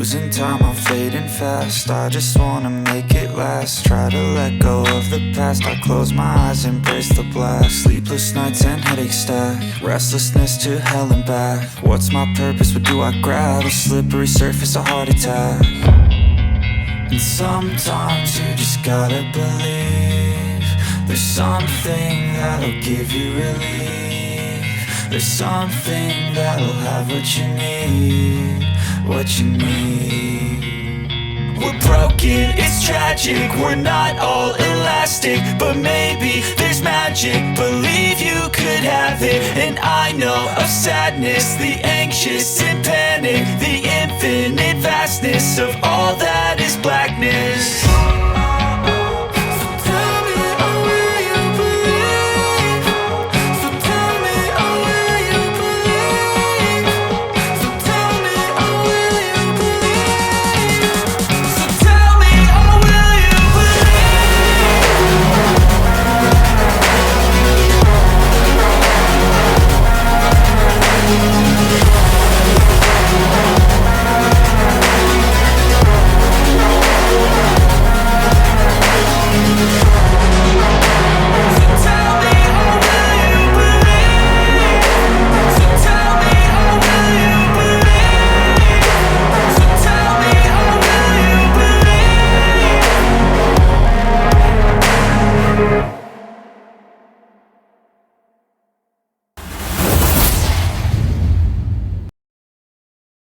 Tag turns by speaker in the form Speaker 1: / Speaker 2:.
Speaker 1: losing time, I'm fading fast. I just wanna make it last. Try to let go of the past. I close my eyes, embrace the blast. Sleepless nights and headaches stack. Restlessness to hell and back. What's my purpose? What do I grab? A slippery surface, a heart attack. And sometimes you just gotta believe there's something that'll give you relief. There's something that'll have what you need, what you need. We're broken, it's tragic, we're not all elastic, but maybe there's magic, believe you could have it. And I know of sadness, the anxious and panic, the infinite vastness of all that is blackness.